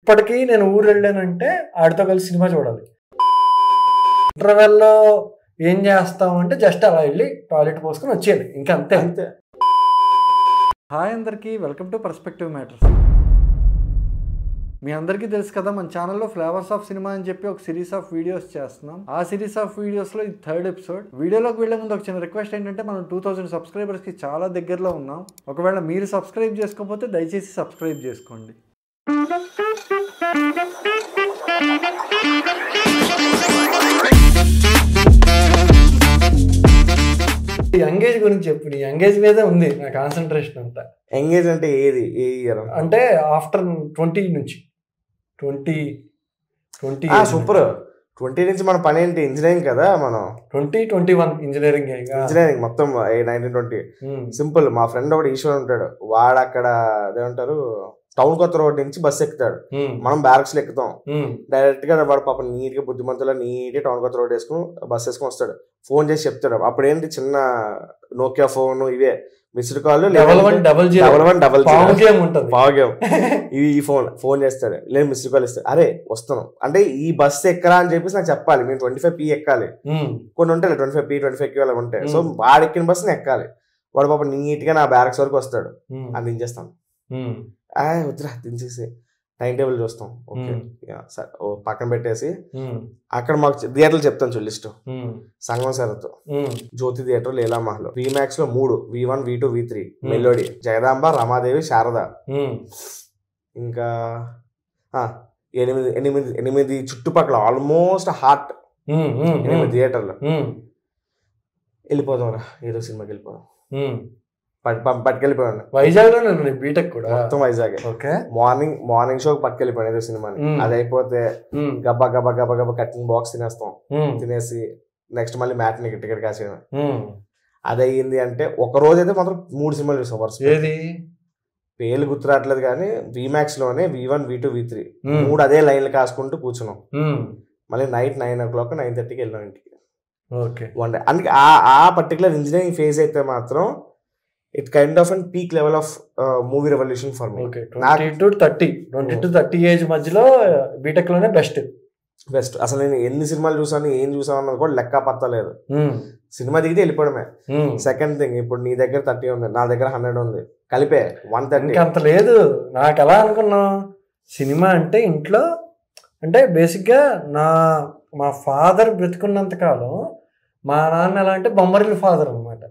ఇప్పటికీ నేను ఊరు వెళ్ళానంటే ఆడితో కలిసి సినిమా చూడాలి. ఇంటర్వెల్లో ఏం చేస్తాం అంటే జస్ట్ అలా వెళ్ళి టాయిలెట్ పోసుకొని వచ్చేది, ఇంకా అంతే అంతే. హాయ్ అందరికీ, వెల్కమ్ టు పర్స్పెక్టివ్ మ్యాటర్స్. మీ అందరికీ తెలుసు కదా, మన ఛానల్లో ఫ్లేవర్స్ ఆఫ్ సినిమా అని చెప్పి ఒక సిరీస్ ఆఫ్ వీడియోస్ చేస్తున్నాం. ఆ సిరీస్ ఆఫ్ వీడియోస్లో ఇది 3rd ఎపిసోడ్. వీడియోలోకి వెళ్లే ముందు ఒక చిన్న రిక్వెస్ట్ ఏంటంటే, మనం 2000 సబ్స్క్రైబర్స్కి చాలా దగ్గరలో ఉన్నాం. ఒకవేళ మీరు సబ్స్క్రైబ్ చేసుకోకపోతే దయచేసి సబ్స్క్రైబ్ చేసుకోండి. ఎంగేజ్ గురించి చెప్పు. నీ ఎంగేజ్ మీదే ఉంది నా కాన్సన్ట్రేషన్ అంతా. ఎంగేజ్ అంటే ఏది, ఏ ఇయర్? అంటే ఆఫ్టర్ 20 నుంచి 20 సూపర్. 20 నుంచి మన పని ఏంటి? ఇంజనీరింగ్ కదా. మనం 2021 ఇంజనీరింగ్ మొత్తం 1920. సింపుల్. మా ఫ్రెండ్ ఒకటి ఈశ్వర్ ఉంటాడు, వాడు అక్కడ అదేమంటారు టౌన్ కొత్త రోడ్ నుంచి బస్సు ఎక్కుతాడు, మనం బ్యారక్స్ లో ఎక్కుతాం. డైరెక్ట్ గా వాడు పాప నీట్ గా బుద్ధిమంతులా నీట్ టౌన్ కొత్త రోడ్ వేసుకుని బస్ వేసుకుని వస్తాడు. ఫోన్ చేసి చెప్తాడు. అప్పుడేంటి చిన్న నోకియా ఫోన్, ఇవే మిస్డ్ కాల్ పావుగేమ్ ఈ ఫోన్ చేస్తాడు, లేదు మిస్డ్ కాల్ ఇస్తాడు. అరే వస్తాను అంటే ఈ బస్సు ఎక్కరా అని చెప్పేసి నాకు చెప్పాలి. మేము 25P ఎక్కాలి. కొన్ని ఉంటాయి 25P 25Q అలా ఉంటాయి. సో వాడు ఎక్కిన బస్సుని ఎక్కాలి. వాడు పాప నీట్ గా నా బ్యారక్స్ వరకు వస్తాడు, అది దించేస్తాను. వద్దురా దించేసి టైం టేబుల్ చూస్తాం. ఓకే సరే పక్కన పెట్టేసి అక్కడ మాకు థియేటర్లు చెప్తాను చూ లిస్ట్. సంగం సరత్, జ్యోతి థియేటర్, లీలామహల్, VMAX లో 3, V1 V2 V3, melody, Jagadamba, Ramadevi, Sharada, ఇంకా 8 చుట్టుపక్కల ఆల్మోస్ట్ హార్ట్ 8 థియేటర్లు. వెళ్ళిపోదాం రా, ఏదో సినిమాకి వెళ్ళిపోదాం. పట్టుకెళ్ళిపోయాను. వైజాగ్ లో బీటెక్ కూడా మొత్తం వైజాగ్. మార్నింగ్ షోకి పట్టుకెళ్ళిపోయాను ఏదో సినిమాని. అది అయిపోతే గబ్బా గబ్బా గబ్బా గబ్బా కట్టిన బాక్స్ తినేస్తాం. తినేసి నెక్స్ట్ మళ్ళీ మ్యాట్ని టికెట్ కాసేయడం. అది అయ్యింది అంటే ఒక రోజు అయితే మాత్రం 3 సినిమాలు చూసాం వరుస. ఏది పేర్లు గుర్తు రావట్లేదు కానీ VMAX లోనే V1 V2 V3 3 అదే లైన్లు కాసుకుంటూ కూర్చున్నాం. మళ్ళీ నైట్ 9 o'clock 9:30కి వెళ్ళాం ఇంటికి. One day. అందుకే ఆ పర్టికులర్ ఇంజనీరింగ్ ఫేజ్ అయితే మాత్రం it kind of and peak level of movie revolution for me. 20 to 30 age మధ్యలో బీటెక్ లోనే బెస్ట్. అసలు నేను ఎన్ని సినిమాలు చూసాను, ఏం చూసాను అన్నది కూడా లెక్క పత్తలేదు. సినిమా దిగితే వెళ్ళిపోవడమే. సెకండ్ థింగ్, ఇప్పుడు నీ దగ్గర 30 ఉంది, నా దగ్గర 100 ఉంది, కలిపే 130. అంత లేదు. నాకు ఎలా అనుకున్నావు, సినిమా అంటే ఇంట్లో అంటే బేసిక్గా మా ఫాదర్ బ్రతుకున్నంత కాలం మా నాన్న ఎలా అంటే బొమ్మరిల్లు ఫాదర్ అనమాట.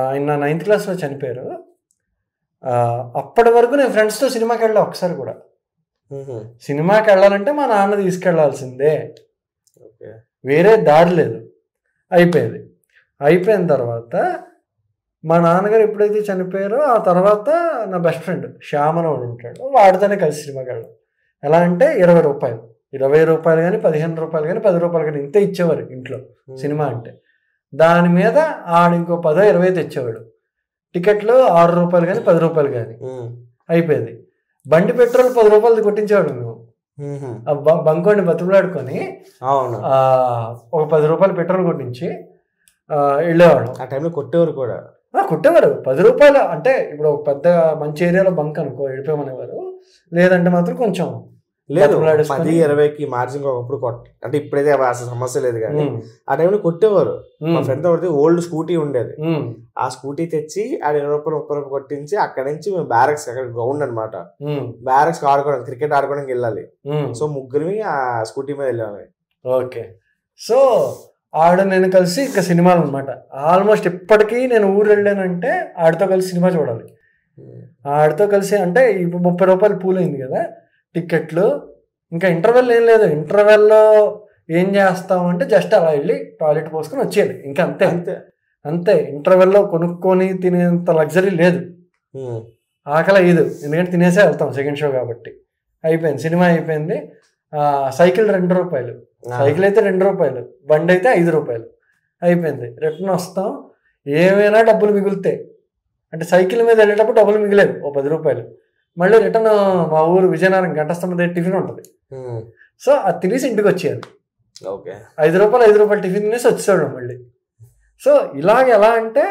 ఆయన 9th క్లాస్లో చనిపోయారు. అప్పటి వరకు నేను ఫ్రెండ్స్తో సినిమాకి వెళ్ళా ఒకసారి కూడా. సినిమాకి వెళ్ళాలంటే మా నాన్న తీసుకెళ్లాల్సిందే, వేరే దారి లేదు. అయిపోయిన తర్వాత మా నాన్నగారు ఎప్పుడైతే చనిపోయారో ఆ తర్వాత నా బెస్ట్ ఫ్రెండ్ శ్యామన్ వాడు ఉంటాడు, వాడితోనే కలిసి సినిమాకి వెళ్ళాం. ఎలా అంటే 20 రూపాయలు కానీ 15 రూపాయలు కానీ 10 రూపాయలు కానీ ఇంతే ఇచ్చేవారు ఇంట్లో సినిమా అంటే. దాని మీద ఆడు ఇంకో 10-20 తెచ్చేవాడు. టికెట్లు 6 రూపాయలు కానీ 10 రూపాయలు కానీ అయిపోయేది. బండి పెట్రోల్ 10 రూపాయలు కొట్టించేవాడు మేము. బంకోడిని బతుకులాడుకొని ఒక 10 రూపాయలు పెట్రోల్ కొట్టించి వెళ్ళేవాడు. ఆ టైంలో కొట్టేవారు 10 రూపాయలు. అంటే ఇప్పుడు ఒక పెద్ద మంచి ఏరియాలో బంక్ అనుకో వెళ్ళిపోమనేవారు, లేదంటే మాత్రం కొంచెం లేదు 10-20కి మార్జిన్ ఒకప్పుడు అంటే ఇప్పుడైతే అసలు సమస్య లేదు కానీ ఆ టైంలో కొట్టేవారు. మా ఫ్రెండ్ ఒకటి ఓల్డ్ స్కూటీ ఉండేది, ఆ స్కూటీ తెచ్చి ఆ 20 రూపాయలు 30 రూపాయలు కొట్టించి అక్కడ నుంచి మేము బ్యారక్స్, అక్కడ గ్రౌండ్ అనమాట, బ్యారక్స్ ఆడుకోవడానికి క్రికెట్ ఆడుకోవడానికి వెళ్ళాలి. సో ముగ్గురిని ఆ స్కూటీ మీద వెళ్ళాలి. ఓకే. సో ఆడ నేను కలిసి ఇంకా సినిమాలు అనమాట. ఆల్మోస్ట్ ఇప్పటికీ నేను ఊరు వెళ్ళానంటే ఆడితో కలిసి సినిమా చూడాలి. ఆడితో కలిసి అంటే ఇప్పుడు 30 రూపాయలు పూల్ అయింది కదా టికెట్లు. ఇంకా ఇంటర్వెల్ ఏం లేదు. ఇంటర్వెల్లో ఏం చేస్తాం అంటే జస్ట్ అలా వెళ్ళి టాయిలెట్ పోసుకొని వచ్చేది, ఇంకా అంతే. ఇంటర్వెల్లో కొనుక్కొని తినేంత లగ్జరీ లేదు. ఆకలి అయ్యదు, ఎందుకంటే తినేసే వెళ్తాం సెకండ్ షో కాబట్టి. అయిపోయింది, సినిమా అయిపోయింది. సైకిల్ 2 రూపాయలు, సైకిల్ అయితే 2 రూపాయలు, బండి అయితే 5 రూపాయలు. అయిపోయింది. రిటర్న్ వస్తాం, ఏమైనా డబ్బులు మిగులుతాయి. అంటే సైకిల్ మీద వెళ్ళేటప్పుడు డబ్బులు మిగిలేదు, ఓ 10 రూపాయలు. మళ్ళీ రిటర్న్ మా ఊరు విజయనగరం గంటస్థం దగ్గర టిఫిన్ ఉంటుంది. సో అది తినేసి ఇంటికి వచ్చేయాలి. 5 రూపాయలు టిఫిన్ తినేసి వచ్చేవాడు మళ్ళీ. సో ఇలాగ ఎలా అంటే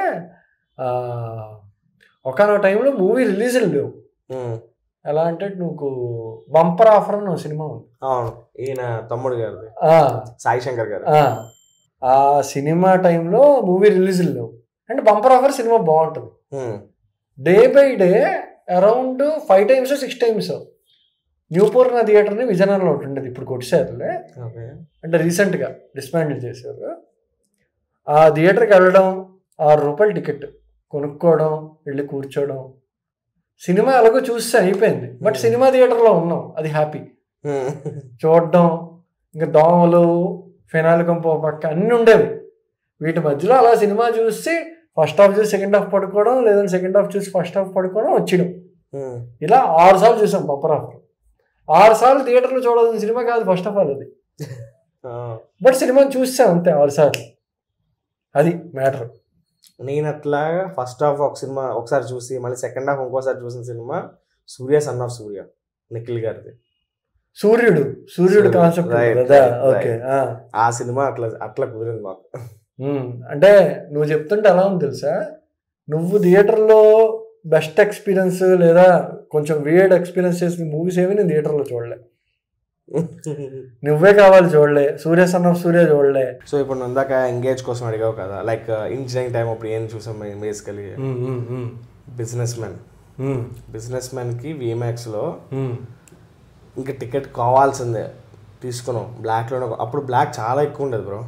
ఒకనొక టైంలో మూవీ రిలీజులు లేవు. ఎలా అంటే నువ్వు బంపర్ ఆఫర్ అని సినిమా ఉంది. అవును, ఈయన తమ్ముడు గారు సాయి శంకర్ గారు. ఆ సినిమా టైంలో మూవీ రిలీజ్ లేవు అంటే బంపర్ ఆఫర్ సినిమా బాగుంటుంది. Day by day around 5 times 6 times న్యూపూర్ణ థియేటర్ని విజయనగరంలో ఒకటి ఉండేది, ఇప్పుడు కొట్టిసారులే, అంటే రీసెంట్గా డిస్మాండిల్ చేశారు. ఆ థియేటర్కి వెళ్ళడం, ₹6 టికెట్ కొనుక్కోవడం, వెళ్ళి కూర్చోవడం, సినిమా ఎలాగో చూస్తే అయిపోయింది. బట్ సినిమా థియేటర్లో ఉన్నాం, అది హ్యాపీ. చూడడం, ఇంకా దోమలు, ఫినాయిల్ కంపో పక్క అన్నీ ఉండేవి. వీటి మధ్యలో అలా సినిమా చూసి ఫస్ట్ హాఫ్ చూసి సెకండ్ హాఫ్ పడుకోవడం, లేదంటే సెకండ్ హాఫ్ చూసి ఫస్ట్ హాఫ్ పడుకోవడం, వచ్చేయడం. ఇలా 6 సార్లు చూసాం బంపర్ ఆఫర్. 6 సార్లు థియేటర్లో చూడాల్సిన సినిమా కాదు ఫస్ట్ ఆఫ్ ఆల్ అది, బట్ సినిమా చూసాం అంతే 6 సార్లు. అది మ్యాటర్. నేను అట్లాగా ఫస్ట్ హాఫ్ ఒక సినిమా ఒకసారి చూసి మళ్ళీ సెకండ్ హాఫ్ ఇంకోసారి చూసిన సినిమా సూర్య సన్ ఆఫ్ సూర్య, నిఖిల్ గారిది. సూర్యుడు కాన్సెప్ట్. ఆ సినిమా అట్లా కుదిరింది మాకు. అంటే నువ్వు చెప్తుంటే ఎలా ఉంది తెలుసా, నువ్వు థియేటర్లో బెస్ట్ ఎక్స్పీరియన్స్ లేదా కొంచెం వియర్డ్ ఎక్స్పీరియన్స్ చేసిన మూవీస్ ఏమి నేను థియేటర్లో చూడలే. నువ్వే కావాలి చూడలే, సూర్య సన్ ఆఫ్ సూర్య చూడలే. సో ఇప్పుడు ఇందాక ఎంగేజ్ కోసం అడిగావు కదా, లైక్ ఇంజనీరింగ్ టైం అప్పుడు ఏం చూసాం బేసికలీ బిజినెస్ మ్యాన్కి విఎంఎక్స్లో ఇంకా టికెట్ కావాల్సిందే తీసుకున్నాం. బ్లాక్లో అప్పుడు బ్లాక్ చాలా ఎక్కువ ఉండేది బ్రో.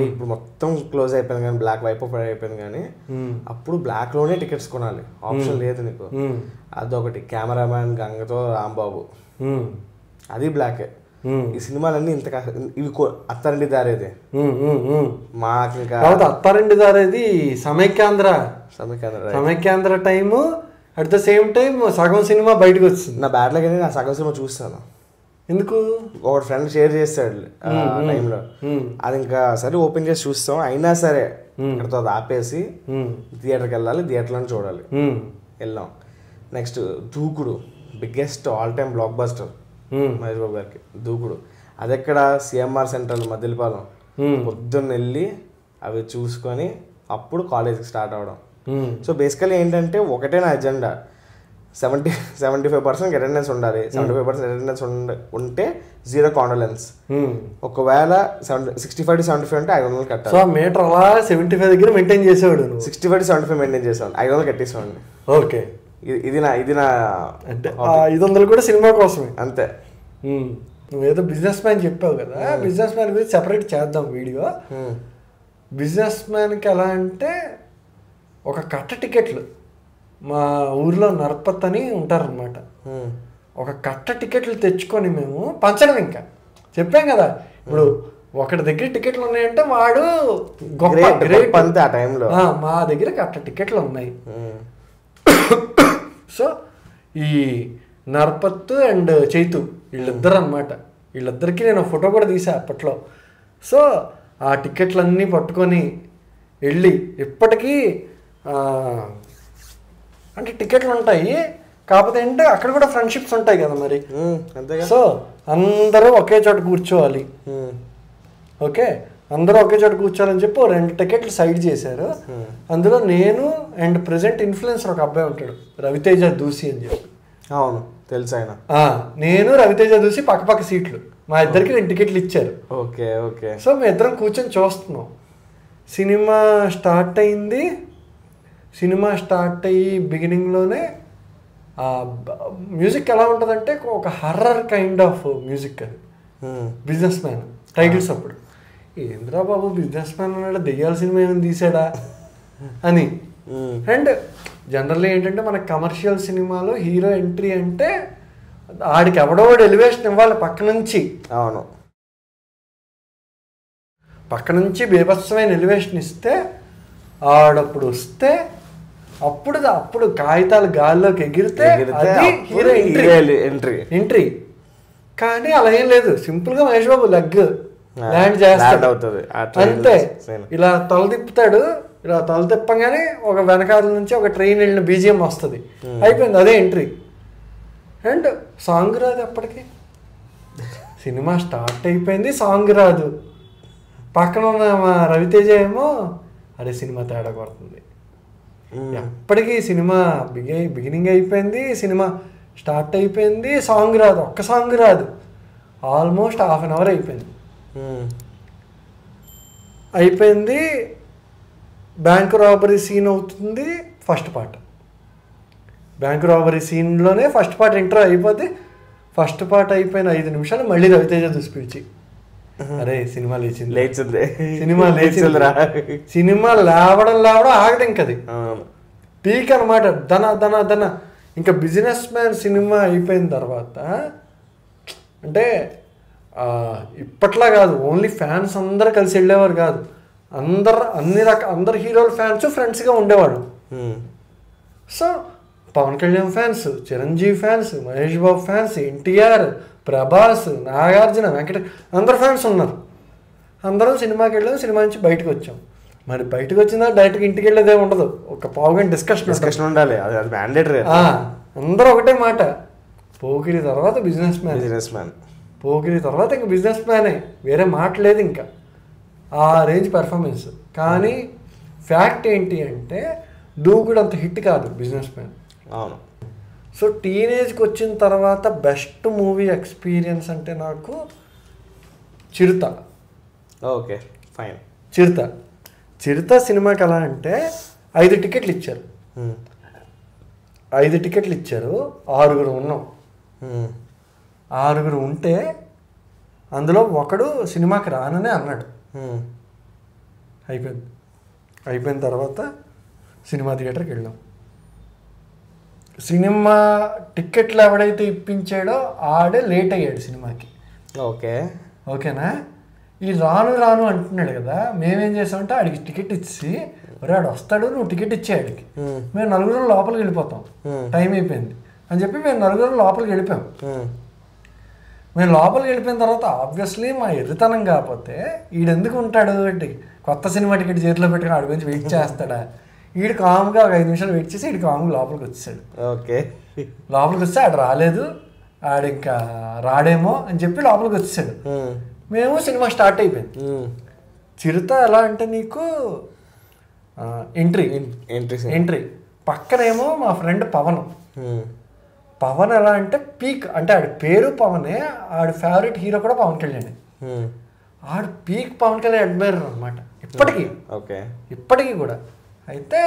ఇప్పుడు మొత్తం క్లోజ్ అయిపోయింది కానీ, బ్లాక్ వైప్ ఆఫ్ అయిపోయింది కానీ, అప్పుడు బ్లాక్లోనే టికెట్స్ కొనాలి, ఆప్షన్ లేదు నీకు. అదొకటి. కెమెరామ్యాన్ గంగతో రాంబాబు, అది బ్లాకే. ఈ సినిమాలన్నీ ఇంత ఇవి అత్తారింటి దారేది మాకు, ఇంకా అత్తారింటి దారేది Samaikyandhra time. At the same time సగం సినిమా బయటకు వచ్చింది. నా బ్యాట్లో కానీ నా సగం సినిమా చూస్తాను. ఎందుకు? ఒకటి ఫ్రెండ్ షేర్ చేస్తాడు ఆ టైంలో, అది ఇంకా సరే ఓపెన్ చేసి చూస్తాం. అయినా సరే ఇక్కడతో ఆపేసి థియేటర్కి వెళ్ళాలి, థియేటర్లో చూడాలి. వెళ్ళాం. Next Dookudu, biggest all time blockbuster Mahesh Babu గారికి. దూకుడు అది ఎక్కడ, సిఎంఆర్ సెంట్రల్ మద్దిలపాలెం. పొద్దున్న వెళ్ళి అవి చూసుకొని అప్పుడు కాలేజ్కి స్టార్ట్ అవడం. సో బేసికలీ ఏంటంటే ఒకటే నా ఎజెండా, 75% అటెండెన్స్ ఉండాలి. 75% అటెండెన్స్ ఉంటే 0 కాండోలెన్స్. ఒకవేళ 65 to 75 అంటే 500 కట్టాలి. సో మీటర్ అలా 75 దగ్గర మెయింటైన్ చేసేవాడు. 65 to 75 మెయింటైన్ చేసేవాడు, 500 కట్టేసేవాడిని. ఓకే, ఇది నా అంటే 500 కూడా సినిమా కోసమే అంతే. నువ్వేదో బిజినెస్ మ్యాన్ చెప్పావు కదా, బిజినెస్ మ్యాన్ గురించి సెపరేట్ చేద్దాం వీడియో. బిజినెస్ మ్యాన్కి ఎలా అంటే ఒక కట్ట టికెట్లు, మా ఊర్లో నరపత్ అని ఉంటారనమాట, ఒక కట్ట టికెట్లు తెచ్చుకొని మేము పంచడం. ఇంకా చెప్పాం కదా, ఇప్పుడు ఒకటి దగ్గర టికెట్లు ఉన్నాయంటే వాడు గొప్ప గ్రేట్ అంతే. ఆ టైంలో మా దగ్గర కట్ట టికెట్లు ఉన్నాయి. సో ఈ నరపత్ అండ్ చైతు వీళ్ళిద్దరు అనమాట, వీళ్ళిద్దరికి నేను ఫోటో కూడా తీసా అప్పట్లో. సో ఆ టికెట్లన్నీ పట్టుకొని వెళ్ళి, ఇప్పటికీ అంటే టికెట్లు ఉంటాయి, కాకపోతే ఏంటంటే అక్కడ కూడా ఫ్రెండ్షిప్స్ ఉంటాయి కదా మరి. సో అందరూ ఒకే చోట కూర్చోవాలి. ఓకే, అందరూ ఒకే చోట కూర్చోవాలని చెప్పి 2 టికెట్లు సైడ్ చేశారు. అందులో నేను అండ్ ప్రెసెంట్ ఇన్ఫ్లుయెన్సర్ ఒక అబ్బాయి ఉంటాడు, రవితేజ దూసి అని చెప్పి. అవును, తెలుసు ఆయన. నేను రవితేజ దూసి పక్క సీట్లు, మా ఇద్దరికి 2 టికెట్లు ఇచ్చారు. Okay okay. సో మేము ఇద్దరం కూర్చొని చూస్తున్నాం. సినిమా స్టార్ట్ అయింది. సినిమా స్టార్ట్ అయ్యి బిగినింగ్లోనే మ్యూజిక్ ఎలా ఉంటుందంటే ఒక హర్రర్ కైండ్ ఆఫ్ మ్యూజిక్. అది బిజినెస్ మ్యాన్ టైటిల్స్. అప్పుడు ఏంద్రా బాబు బిజినెస్ మ్యాన్ అన్నాడు, దెయ్యాల సినిమా ఏమైనా తీసాడా అని. అండ్ జనరల్లీ ఏంటంటే మన కమర్షియల్ సినిమాలో హీరో ఎంట్రీ అంటే ఆడికి ఎవడోడు ఎలివేషన్ ఇవ్వాలి పక్క నుంచి. అవును, పక్క నుంచి బీభత్సమైన ఎలివేషన్ ఇస్తే ఆడప్పుడు వస్తే అప్పుడు కాగితాలు గాల్లోకి ఎగిరితే అది హీరో ఎంట్రీ. కానీ అలా ఏం లేదు, సింపుల్గా మహేష్ బాబు లెగ్ ల్యాండ్ చేస్తాడు అంతే. ఇలా తల తిప్పుతాడు, ఇలా తల తిప్పగానే ఒక వెనకాల నుంచి ఒక ట్రైన్ వెళ్ళిన బీజిఎం వస్తుంది, అయిపోయింది, అదే ఎంట్రీ. అండ్ సాంగ్ రాదు అప్పటికి. సినిమా స్టార్ట్ అయిపోయింది, సాంగ్ రాదు. పక్కన ఉన్న మా రవితేజ ఏమో అరే సినిమా తేడా కొడుతుంది. ఎప్పటికీ సినిమా బిగినింగ్ అయిపోయింది, సినిమా స్టార్ట్ అయిపోయింది, సాంగ్ రాదు, ఒక్క సాంగ్ రాదు, ఆల్మోస్ట్ హాఫ్ అన్ అవర్ అయిపోయింది. అయిపోయింది, బ్యాంక్ రాబరీ సీన్ అవుతుంది, ఫస్ట్ పార్ట్. బ్యాంక్ రాబరీ సీన్లోనే ఫస్ట్ పార్ట్ ఇంట్రో అయిపోతే, ఫస్ట్ పార్ట్ అయిపోయిన 5 నిమిషాలు మళ్ళీ రవితేజ స్పీచ్. అరే సినిమా లేచింది, సినిమా లేచిందిరా, సినిమా లేవడం ఆగదు ఇంక, అది పీక్ అనమాట. ధన ఇంకా బిజినెస్ మ్యాన్ సినిమా అయిపోయిన తర్వాత అంటే ఇప్పట్లా కాదు, ఓన్లీ ఫ్యాన్స్ అందరు కలిసి వెళ్ళేవారు కాదు, అందరు హీరోల ఫ్యాన్స్ ఫ్రెండ్స్గా ఉండేవాడు. So Pawan Kalyan fans, Chiranjeevi fans, Mahesh Babu fans, NTR, Prabhas, Nagarjuna, Venkata, అందరు ఫ్యాన్స్ ఉన్నారు. అందరం సినిమాకి వెళ్ళాం, సినిమా నుంచి బయటకు వచ్చాం. మరి బయటకు వచ్చిందా డైరెక్ట్గా ఇంటికి వెళ్ళేదే ఉండదు, ఒక పావుగంట డిస్కషన్ ఉండాలి, అందరూ ఒకటే మాట, పోకిరి తర్వాత బిజినెస్ మ్యాన్, పోకిరి తర్వాత ఇంకా బిజినెస్ మ్యానే, వేరే మాట లేదు ఇంకా, ఆ రేంజ్ పెర్ఫార్మెన్స్. కానీ ఫ్యాక్ట్ ఏంటి అంటే దూకుడు అంత హిట్ కాదు బిజినెస్ మ్యాన్. అవును. సో టీనేజ్కి వచ్చిన తర్వాత బెస్ట్ మూవీ ఎక్స్పీరియన్స్ అంటే నాకు చిరుత. Okay fine. చిరుత సినిమాకి ఎలా అంటే 5 టికెట్లు ఇచ్చారు, 5 టికెట్లు ఇచ్చారు, 6 ఉన్నాం. 6 ఉంటే అందులో ఒకడు సినిమాకి రాననే అన్నాడు. అయిపోయిన తర్వాత సినిమా థియేటర్కి వెళ్ళాం. సినిమా టికెట్లు ఎవడైతే ఇప్పించాడో ఆడే లేట్ అయ్యాడు సినిమాకి. ఓకేనా. ఈ రాను అంటున్నాడు కదా, మేమేం చేసామంటే ఆడికి టికెట్ ఇచ్చి, మరి ఆడు వస్తాడు, నువ్వు టికెట్ ఇచ్చే ఆడికి, మేము 4 లోపలికి వెళ్ళిపోతాం, టైం అయిపోయింది అని చెప్పి మేము 4 లోపలికి వెళ్ళిపోయాం. మేము లోపలికి వెళ్ళిపోయిన తర్వాత ఆబ్వియస్లీ మా ఎర్రితనం కాకపోతే ఈడెందుకు ఉంటాడు, కొత్త సినిమా టికెట్ చేతిలో పెట్టుకుని ఆడి గురించి వెయిట్ చేస్తాడా, ఈడు కామ్గా ఒక 5 నిమిషాలు వెయిట్ చేసి ఈడు కామ్గా లోపలికి వచ్చేసాడు. లోపలికి వస్తే ఆడు రాలేదు, ఆడు ఇంకా రాడేమో అని చెప్పి లోపలికి వచ్చేసాడు. మేము సినిమా స్టార్ట్ అయిపోయింది. చిరుత ఎలా అంటే నీకు ఎంట్రీ పక్కనేమో మా ఫ్రెండ్ పవన్ ఎలా అంటే పీక్, అంటే ఆడి పేరు పవనే, ఆడి ఫేవరెట్ హీరో కూడా పవన్ కళ్యాణ్. ఆడు పీక్ పవన్ కళ్యాణ్ అడ్మైరర్ అనమాట ఇప్పటికీ కూడా. అయితే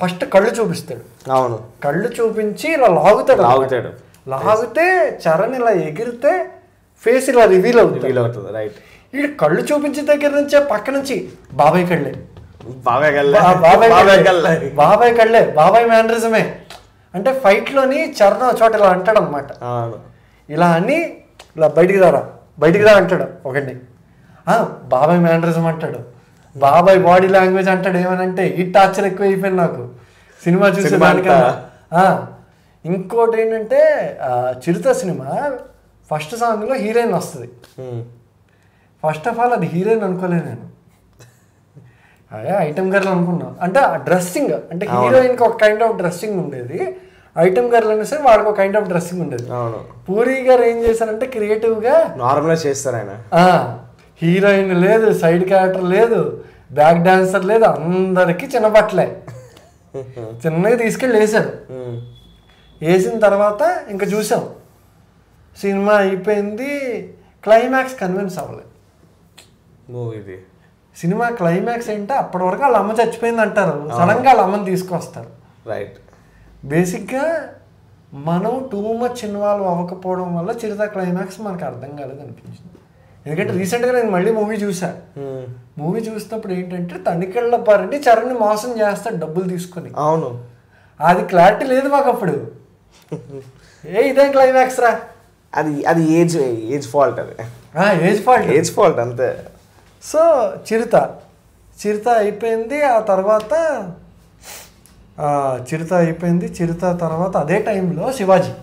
ఫస్ట్ కళ్ళు చూపిస్తాడు. అవును, కళ్ళు చూపించి ఇలా లాగితే చరణ్ ఇలా ఎగిరితే ఫేస్ ఇలా రివీల్ అవుతుంది. రైట్. ఈ కళ్ళు చూపించే దగ్గర నుంచే పక్క నుంచి బాబాయ్ కళ్ళే బాబాయ్ మ్యానరిజమే. అంటే ఫైట్లోని చరణ్ చోట ఇలా అంటాడు అనమాట, ఇలా అని ఇలా బయటికి రా అంటాడు ఒకడిని, బాబాయ్ మ్యానరిజం అంటాడు, బాబాయ్ బాడీ లాంగ్వేజ్ అంటాడు. ఏమనంటే ఈ టార్చర్ ఎక్కువ అయిపోయింది నాకు సినిమా చూసే దానికన్నా. ఇంకోటి ఏంటంటే చిరుత సినిమా ఫస్ట్ సాంగ్లో హీరోయిన్ వస్తుంది. ఫస్ట్ ఆఫ్ ఆల్ అది హీరోయిన్ అనుకోలేదు నేను, అదే ఐటమ్ గర్ల్ అనుకున్నా. అంటే ఆ డ్రెస్సింగ్, అంటే హీరోయిన్కి ఒక కైండ్ ఆఫ్ డ్రెస్సింగ్ ఉండేది, ఐటమ్ గర్ల్ అనే సరే వాడికి ఒక కైండ్ ఆఫ్ డ్రెస్సింగ్ ఉండేది. పూరి గారు ఏం చేశారంటే క్రియేటివ్గా నార్మల్గా చేస్తారు ఆయన. హీరోయిన్ లేదు, సైడ్ క్యారెక్టర్ లేదు, బ్యాక్ డాన్సర్ లేదు, అందరికీ చిన్న బట్టలే చిన్నగా తీసుకెళ్ళి వేశారు. వేసిన తర్వాత ఇంకా చూసాం, సినిమా అయిపోయింది, క్లైమాక్స్ కన్విన్స్ అవ్వలేదు. సినిమా క్లైమాక్స్ ఏంటంటే అప్పటి వరకు వాళ్ళ అమ్మ చచ్చిపోయింది అంటారు, సడన్గా వాళ్ళ అమ్మని తీసుకొస్తారు. రైట్. బేసిక్గా మనం టూ మచ్ ఇన్వాల్వ్ అవ్వకపోవడం వల్ల చిరుత క్లైమాక్స్ మనకు అర్థం కాలేదు అనిపించింది. ఎందుకంటే రీసెంట్గా నేను మళ్ళీ మూవీ చూసాను. మూవీ చూసినప్పుడు ఏంటంటే తనికెళ్ళపారండి చరణ్ని మోసం చేస్తాడు డబ్బులు తీసుకొని. అవును, అది క్లారిటీ లేదు మాకు అప్పుడు. ఇదేం క్లైమాక్స్ రా, అది ఏజ్ ఫాల్ట్, ఏజ్ ఫాల్ట్ అంతే. సో చిరుత అయిపోయింది. ఆ తర్వాత చిరుత తర్వాత అదే టైంలో శివాజీ,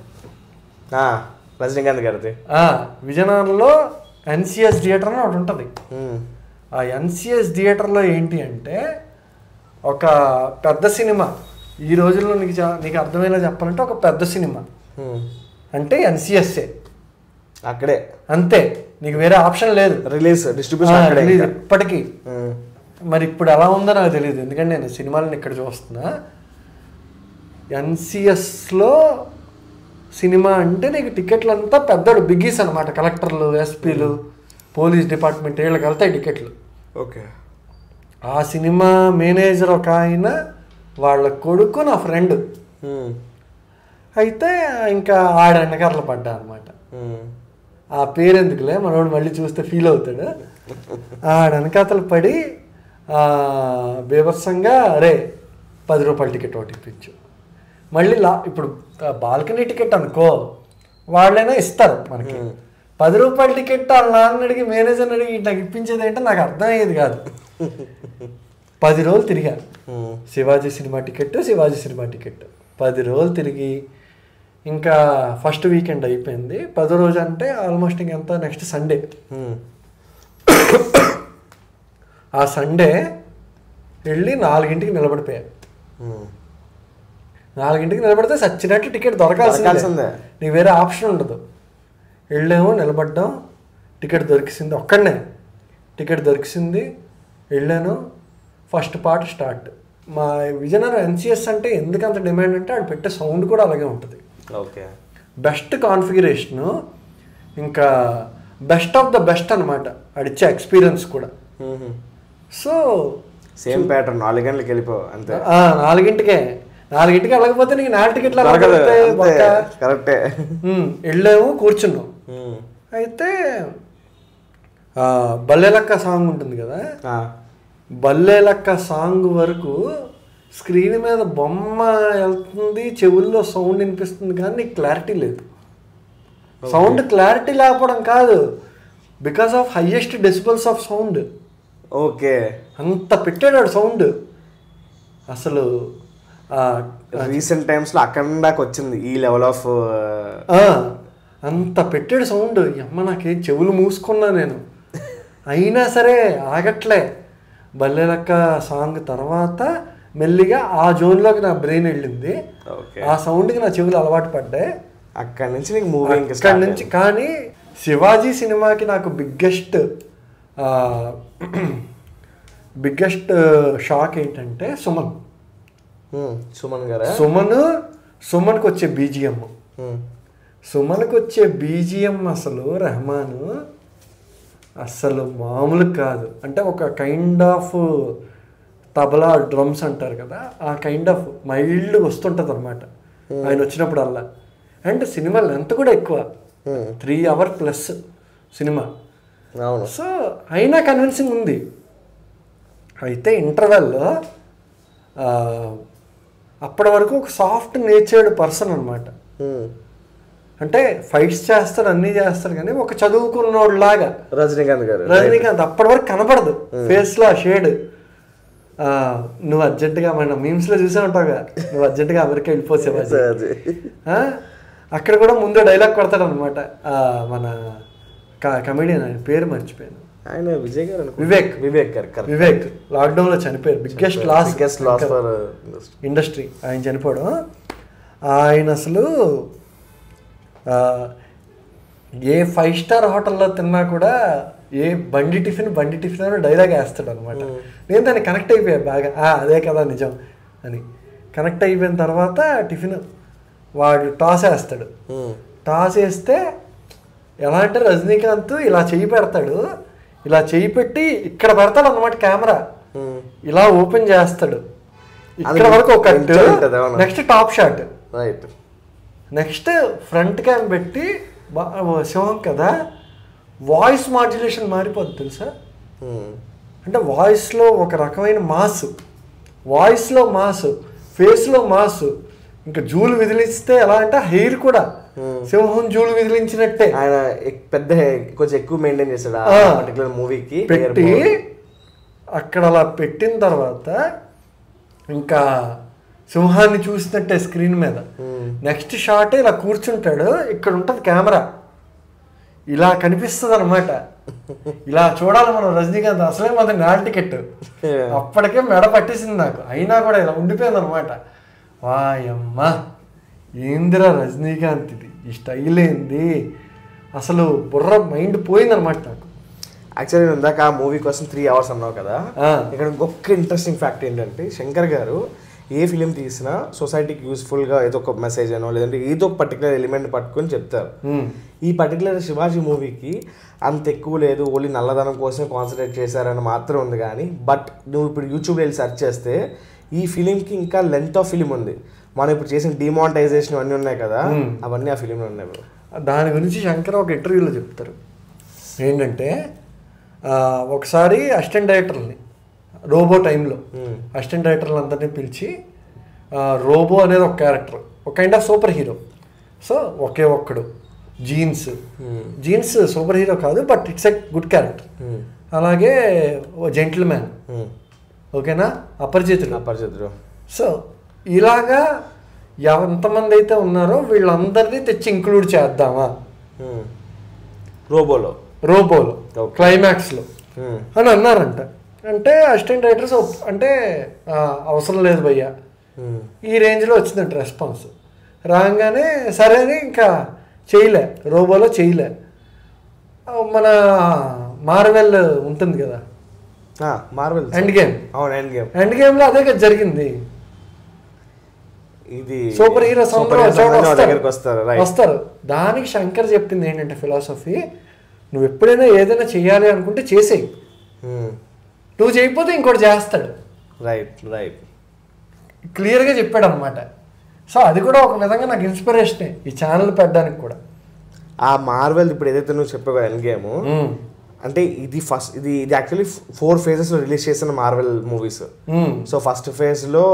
రజనీకాంత్ గారిది, విజయనగరంలో ఎన్సిఎస్ థియేటర్ అని ఒకటి ఉంటుంది. ఆ ఎన్సిఎస్ థియేటర్లో ఏంటి అంటే ఒక పెద్ద సినిమా, ఈ రోజుల్లో నీకు అర్థమయ్యేలా చెప్పాలంటే ఒక పెద్ద సినిమా అంటే ఎన్సిఎస్ఏ, అక్కడే అంతే, నీకు వేరే ఆప్షన్ లేదు. రిలీజ్ డిస్ట్రిబ్యూషన్ ఇప్పటికీ. మరి ఇప్పుడు ఎలా ఉందో నాకు తెలియదు, ఎందుకంటే నేను సినిమాలను ఇక్కడ చూస్తున్నా. ఎన్సిఎస్లో సినిమా అంటే నీకు టికెట్లు అంతా పెద్దడు బిగ్గీస్ అనమాట, కలెక్టర్లు, ఎస్పీలు, పోలీస్ డిపార్ట్మెంట్ వీళ్ళకి వెళ్తాయి టికెట్లు. ఓకే. ఆ సినిమా మేనేజర్ ఒక ఆయన వాళ్ళ కొడుకు నా ఫ్రెండ్. అయితే ఇంకా ఆడ వెనకాతలు పడ్డా అనమాట. ఆ పేరు ఎందుకులే, మనోడు మళ్ళీ చూస్తే ఫీల్ అవుతాడు. ఆడ వెనకాతలు పడి బీభత్సంగా అరే 10 రూపాయల టికెట్ ఒకటి ఇప్పించు. మళ్ళీ ఇప్పుడు బాల్కనీ టికెట్ అనుకో వాళ్ళైనా ఇస్తారు మనకి. 10 రూపాయల టికెట్ వాళ్ళ నాన్న అడిగి మేనేజర్ని అడిగి నాకు ఇప్పించేది ఏంటో నాకు అర్థమయ్యేది కాదు. 10 రోజులు తిరిగా. శివాజీ సినిమా టికెట్ 10 రోజులు తిరిగి ఇంకా ఫస్ట్ వీకెండ్ అయిపోయింది. 10వ రోజు అంటే ఆల్మోస్ట్ ఇంకెంత నెక్స్ట్ సండే. ఆ సండే వెళ్ళి 4ంటికి నిలబడిపోయా. 4ంటికి నిలబడితే సచ్చినట్టు టికెట్ దొరకాల్సిందే, నీకు వేరే ఆప్షన్ ఉండదు. వెళ్ళాము, నిలబడ్డాం, టికెట్ దొరికింది. ఒక్కడనే టికెట్ దొరికింది. వెళ్ళాను. First part start. మా విజయనగరం NCS అంటే ఎందుకంత డిమాండ్ అంటే ఆడు పెట్టే సౌండ్ కూడా అలాగే ఉంటుంది. ఓకే. బెస్ట్ కాన్ఫిగరేషను, ఇంకా బెస్ట్ ఆఫ్ ద బెస్ట్ అనమాట ఆడిచ్చే ఎక్స్పీరియన్స్ కూడా. సో సేమ్ ప్యాటర్న్ 4 గంటలకు వెళ్ళిపోవు అంతే. 4ంటికి వెళ్ళకపోతే నీకు 4 టికెట్లు కరెక్టే. వెళ్ళాము, కూర్చున్నాం. అయితే బల్లెలక్క సాంగ్ ఉంటుంది కదా, బల్లెలక్క సాంగ్ వరకు స్క్రీన్ మీద బొమ్మ వెళ్తుంది, చెవుల్లో సౌండ్ వినిపిస్తుంది, కానీ నీకు క్లారిటీ లేదు. సౌండ్ క్లారిటీ లేకపోవడం కాదు, because of highest decibels of sound. Okay. అంత పెట్టాడు సౌండ్. అసలు రీసెంట్ టైమ్స్లో అక్కడ వచ్చింది ఈ లెవెల్ ఆఫ్ అంత పెట్టాడు సౌండ్. అమ్మ నాకేం చెవులు మూసుకున్నా నేను, అయినా సరే ఆగట్లే. బల్లెలక్క సాంగ్ తర్వాత మెల్లిగా ఆ జోన్లోకి నా బ్రెయిన్ వెళ్ళింది. ఆ సౌండ్కి నా చెవులు అలవాటు పడ్డాయి. అక్కడి నుంచి నీకు మూవింగ్ అక్కడి నుంచి. కానీ శివాజీ సినిమాకి నాకు బిగ్గెస్ట్ షాక్ ఏంటంటే సుమన్కి వచ్చే బీజిఎం. సుమన్కి వచ్చే బీజిఎం అసలు రెహమాన్ అసలు మామూలు కాదు. అంటే ఒక కైండ్ ఆఫ్ తబలా డ్రమ్స్ అంటారు కదా, ఆ కైండ్ ఆఫ్ మైల్డ్ వస్తుంటుంది అనమాట ఆయన వచ్చినప్పుడల్లా. అండ్ సినిమా లెంత్ కూడా ఎక్కువ, 3 hours+ సినిమా. సో అయినా కన్విన్సింగ్ ఉంది. అయితే ఇంటర్వెల్లో అప్పటి వరకు ఒక సాఫ్ట్ నేచర్డ్ పర్సన్ అనమాట. అంటే ఫైట్స్ చేస్తాడు, అన్నీ చేస్తాడు, కానీ ఒక చదువుకున్నోళ్ళలాగా రజనీకాంత్ అప్పటి వరకు కనపడదు ఫేస్లో ఆ షేడ్. నువ్వు అర్జెంటుగా మన మీమ్స్లో చూసే ఉంటావుగా, నువ్వు అర్జెంటుగా అమెరికా వెళ్ళిపోసేవా. అక్కడ కూడా ముందే డైలాగ్ కొడతాడు అనమాట మన కమెడియన్, ఆయన పేరు మర్చిపోయాను, ఆయన విజయ్ గారు, వివేక్ లాక్డౌన్లో చనిపోయారు. బిగ్గెస్ట్ లాస్ ఇండస్ట్రీ ఆయన చనిపోవడం. ఆయన అసలు ఏ 5-star హోటల్లో తిన్నా కూడా ఏ బండి టిఫిన్ అని డైలాగ్ వేస్తాడు అనమాట. నేను దాన్ని కనెక్ట్ అయిపోయాను బాగా, అదే కదా నిజం అని. కనెక్ట్ అయిపోయిన తర్వాత టిఫిన్ వాడు టాస్ వేస్తాడు. టాస్ వేస్తే ఎలా అంటే రజనీకాంత్ ఇలా చెయ్యి పెడతాడు, ఇలా చెయ్యి పెట్టి ఇక్కడ పెడతాడు అనమాట కెమెరా, ఇలా ఓపెన్ చేస్తాడు. ఇక్కడ వరకు ఒక next top shot, next front cam పెట్టి సింహం కదా, వాయిస్ మాడ్యులేషన్ మారిపోద్ది తెలుసా. అంటే వాయిస్లో ఒక రకమైన మాస్, వాయిస్లో మాస్, ఫేస్లో మాస్. ఇంకా జూలు విదిలిస్తే ఎలా అంటే హెయిర్ కూడా సింహం జూలు విదిలించినట్టే. ఆయన పెద్ద కొంచెం ఎక్కువ మెయింటైన్ చేస్తాడు పర్టికులర్ మూవీకి పెట్టి. అక్కడ అలా పెట్టిన తర్వాత ఇంకా సింహాన్ని చూసినట్టే స్క్రీన్ మీద. నెక్స్ట్ షాట్ ఇలా కూర్చుంటాడు, ఇక్కడ ఉంటుంది కెమెరా, ఇలా కనిపిస్తుంది అనమాట. ఇలా చూడాలి మనం రజనీకాంత్. అసలే మన నాల్ టికెట్ అప్పటికే మెడ పట్టేసింది నాకు, అయినా కూడా ఇలా ఉండిపోయింది అనమాట. వాయమ్మ ఏందిరా రజనీకాంత్ ఇది, ఈ స్టైల్ ఏంది, అసలు బుర్ర మైండ్ పోయింది అనమాట నాకు. యాక్చువల్లీ నేను ఇందాక ఆ మూవీ కోసం 3 hours అన్నావు కదా, ఇక్కడ ఇంకొక ఇంట్రెస్టింగ్ ఫ్యాక్ట్ ఏంటంటే శంకర్ గారు ఏ ఫిలిం తీసినా సొసైటీకి యూస్ఫుల్గా ఏదో ఒక మెసేజ్ అనో లేదంటే ఏదో ఒక పర్టికులర్ ఎలిమెంట్ పట్టుకొని చెప్తారు. ఈ పర్టికులర్ శివాజీ మూవీకి అంత ఎక్కువ లేదు, ఓన్లీ నల్లదనం కోసమే కాన్సన్ట్రేట్ చేశారని మాత్రం ఉంది. కానీ బట్ నువ్వు ఇప్పుడు యూట్యూబ్లో వెళ్ళి సెర్చ్ చేస్తే ఈ ఫిలింకి ఇంకా లెంత్ ఆఫ్ ఫిలిం ఉంది. మనం ఇప్పుడు చేసిన డిమానిటైజేషన్ అన్నీ ఉన్నాయి కదా, అవన్నీ ఆ ఫిలింలో ఉన్నాయి బ్రో. దాని గురించి శంకర్ ఒక ఇంటర్వ్యూలో చెప్తారు ఏంటంటే, ఒకసారి అసిస్టెంట్ డైరెక్టర్ని రోబో టైంలో అసిస్టెంట్ డైరెక్టర్లు అందరినీ పిలిచి, రోబో అనేది ఒక క్యారెక్టర్, ఒక kind of super hero. So Oke Okkadu Jeans super hero కాదు, but it's a good character. అలాగే జెంటిల్ మ్యాన్, ఓకేనా, అపరిచితుడు. సో ఇలాగా ఎంతమంది అయితే ఉన్నారో వీళ్ళందరినీ తెచ్చి ఇంక్లూడ్ చేద్దామా రోబోలో క్లైమాక్స్లో అని అన్నారంట. అంటే అసిస్టెంట్ డైరెక్టర్స్ అంటే అవసరం లేదు భయ్యా, ఈ రేంజ్లో వచ్చిందంట రెస్పాన్స్. రాగానే సరే అని ఇంకా రోబోలో చేయలే. మన మార్వెల్ ఉంటుంది కదా, ఎండ్ గేమ్లో అదే కదా జరిగింది. ఇది సూపర్ హీరోస్ వస్తారు. దానికి శంకర్ చెప్పింది ఏంటంటే ఫిలాసఫీ, నువ్వు ఎప్పుడైనా ఏదైనా చెయ్యాలి అనుకుంటే చేసేయి, నువ్వు చేయకపోతే ఇంకోటి చేస్తాడు. రైట్ క్లియర్గా చెప్పాడు అనమాట. సో అది కూడా ఒక విధంగా నాకు ఇన్స్పిరేషనే ఈ ఛానల్ పెట్టడానికి కూడా. ఆ మార్వెల్ ఇప్పుడు ఏదైతే నువ్వు చెప్పావు ఎండ్ గేమ్, అంటే ఇది యాక్చువల్లీ 4 phases రిలీజ్ చేసిన మార్వెల్ మూవీస్. సో ఫస్ట్ ఫేజ్లో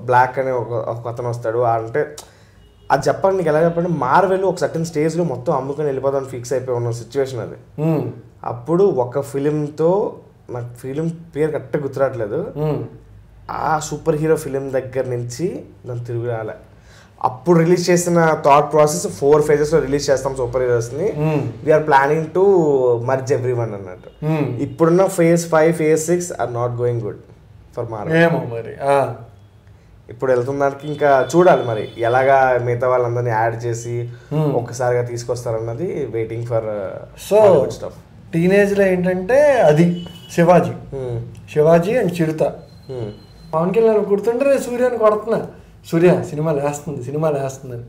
బ్లాక్ అనే ఒక అతను వస్తాడు. అంటే అది చెప్పండి నీకు ఎలా చెప్పండి, మార్వెల్ ఒక సర్టన్ స్టేజ్లో మొత్తం అమ్ముకొని వెళ్ళిపోతాను ఫిక్స్ అయిపోయి ఉన్న సిచ్యువేషన్ అది. అప్పుడు ఒక ఫిలింతో, నాకు ఫిలిం పేరు కరెక్ట్గా గుర్తురావట్లేదు, ఆ సూపర్ హీరో ఫిలిం దగ్గర నుంచి నన్ను తిరిగి రాలే. అప్పుడు రిలీజ్ చేసిన థాట్ ప్రాసెస్ 4 phases రిలీజ్ చేస్తాం సూపర్ హీరోస్ని, we're planning to merge everyone అన్నట్టు. ఇప్పుడున్న phase 5 phase 6 are not going good for Marvel. ఇప్పుడు వెళ్తున్నదానికి ఇంకా చూడాలి మరి ఎలాగా మిగతా వాళ్ళందరినీ యాడ్ చేసి ఒక్కసారిగా తీసుకొస్తారన్నది వెయిటింగ్ ఫర్. సో టీనేజ్లో ఏంటంటే అది శివాజీ అండ్ చిరుత. పవన్ కళ్యాణ్ గుర్తుంటే సూర్యాన్ని కొడుతున్నా, సూర్య సినిమాలు వేస్తుంది అని.